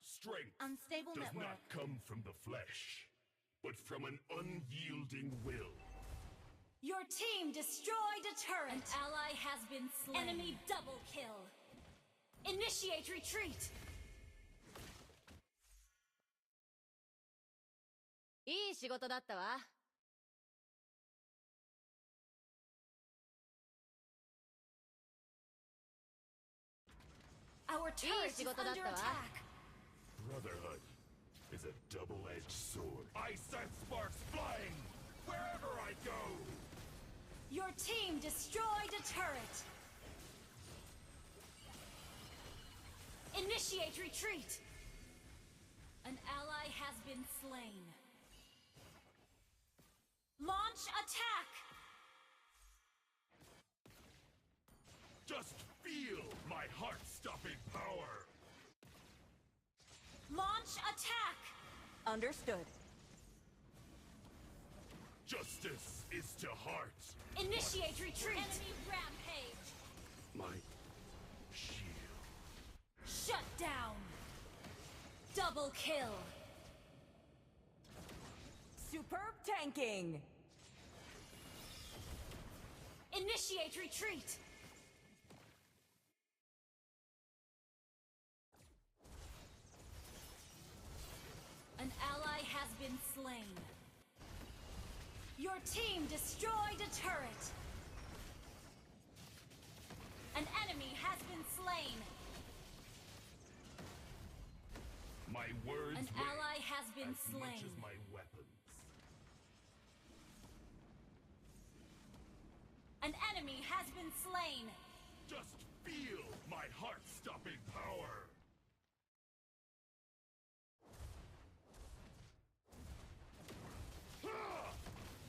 Strength Unstable does network. not come from the flesh, but from an unyielding will. Your team destroyed a turret! An ally has been slain. Enemy double kill! Initiate retreat! いい仕事だったわ。Our turret is under attack! Brotherhood is a double-edged sword. Ice and sparks flying wherever I go. Your team destroyed a turret! Initiate retreat! An ally has been slain. Launch attack! Just feel my heart-stopping power! Launch attack! Understood. Justice is to heart. Initiate retreat! Enemy rampage! My shield. Shut down! Double kill! Superb tanking! Initiate retreat! An ally has been slain. Your team destroyed a turret. An enemy has been slain. My words An ally has been as slain. much as my weapons. An enemy has been slain. Just feel my heart-stopping power.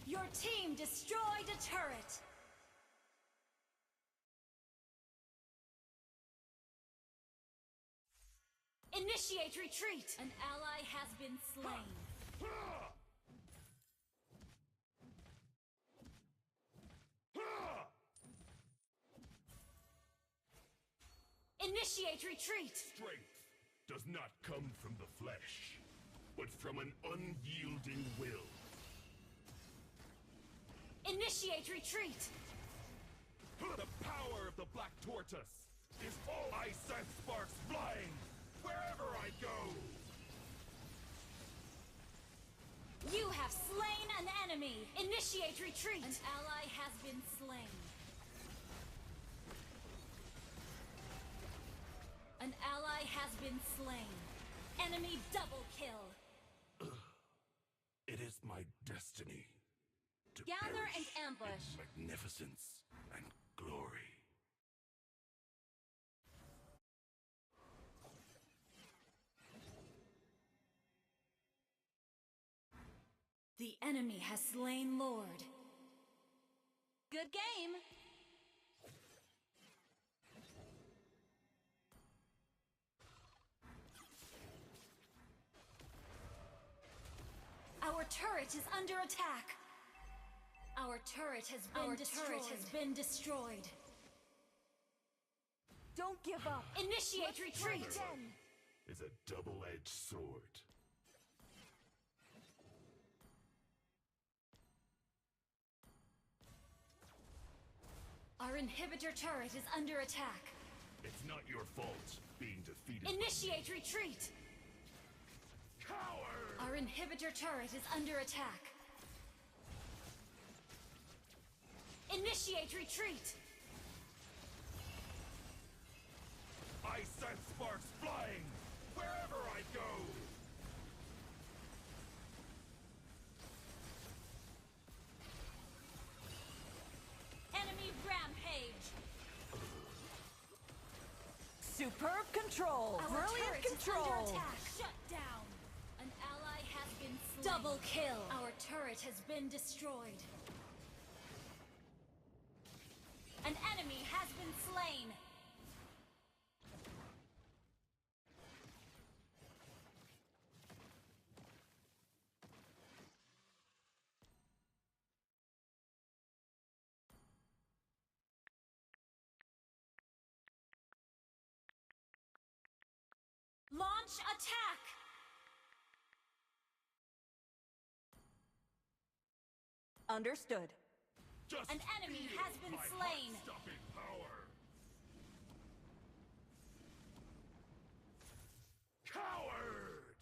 Your team destroyed a turret. Initiate retreat! An ally has been slain. Initiate retreat! Strength does not come from the flesh, but from an unyielding will. Initiate retreat! The power of the Black Tortoise is all I sense sparks flying wherever I go. You have slain an enemy! Initiate retreat! An ally has been slain. An ally has been slain. Enemy double kill. It is my destiny to Gather and perish ambush. in magnificence and glory. The enemy has slain Lord. Good game! Our turret is under attack. Our turret has been destroyed. Don't give up. Initiate retreat. Is a double-edged sword. Our inhibitor turret is under attack. It's not your fault being defeated. Initiate retreat. Coward! Our inhibitor turret is under attack. Initiate retreat! I sense sparks flying wherever I go! Enemy rampage! Superb control. Our Brilliant turret is control. under attack. Shut down! An ally has been slain. Double kill! Our turret has been destroyed. An enemy has been slain. Launch attack! Understood. Just An enemy feel has been my slain. heart-stopping power. Coward!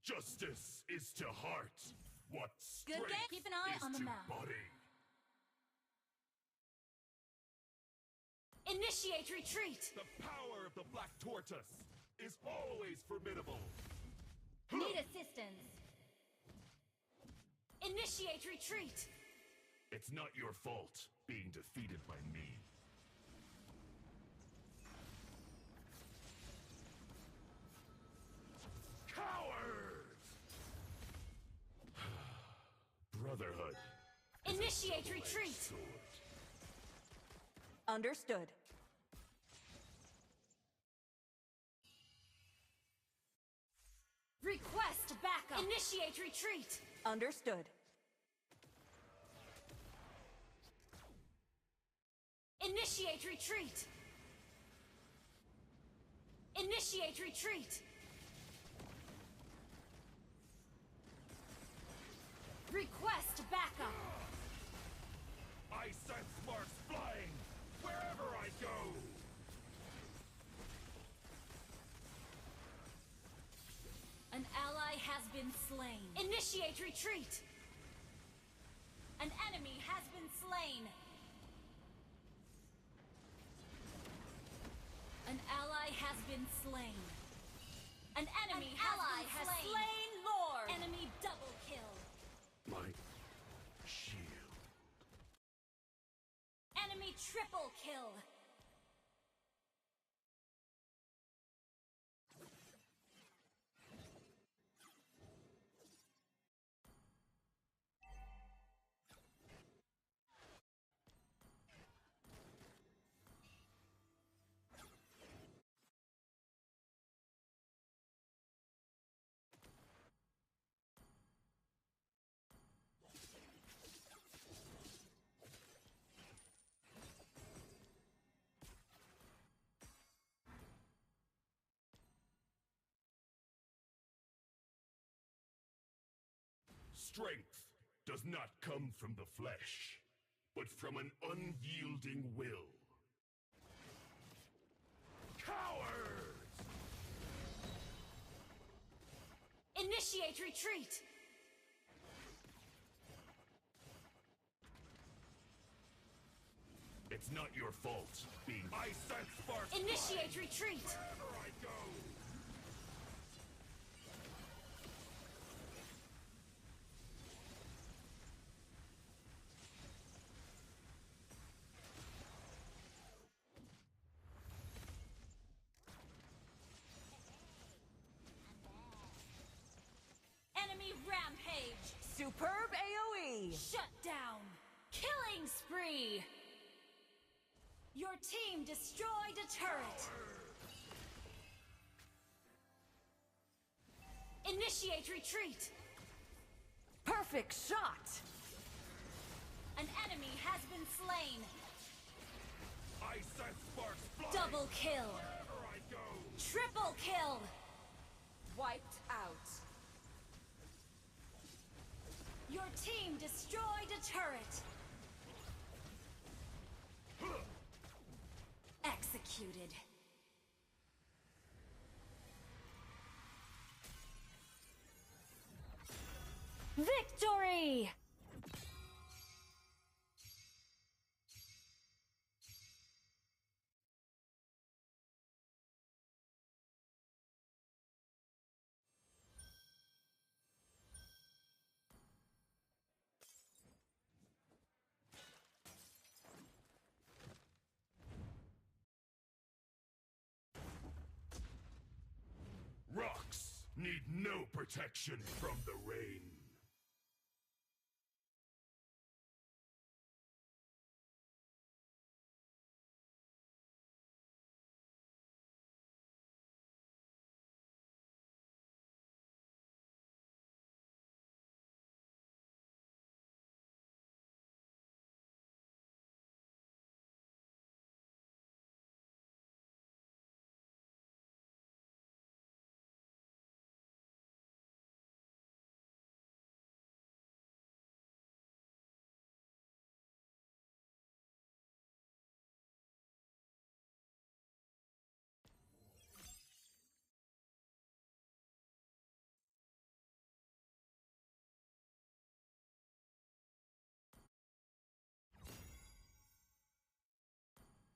Justice is to heart what Good strength game. Keep an eye is on the to map. body. Initiate retreat! The power of the Black Tortoise is always formidable. Need assistance. Initiate retreat! It's not your fault being defeated by me. Brotherhood. Initiate retreat. Sword. Understood. Request backup. Initiate retreat. Understood. Initiate retreat. Initiate retreat. Request backup. I sense sparks flying wherever I go. An ally has been slain. Initiate retreat. An enemy has been slain. An ally has been slain. An enemy has slain Lord. Enemy double kill. My shield. Enemy triple kill. Strength does not come from the flesh, but from an unyielding will. Cowards! Initiate retreat. It's not your fault, being I sense sparks. Initiate retreat. Wherever I go. Enemy rampage. Superb AoE. Shut down. Killing spree. Your team destroyed a turret. Initiate retreat. Perfect shot. An enemy has been slain. I sense sparks flying. Double kill. Wherever I go. Triple kill. Wiped out. Your team destroyed a turret. Executed. Victory! Rocks need no protection from the rain.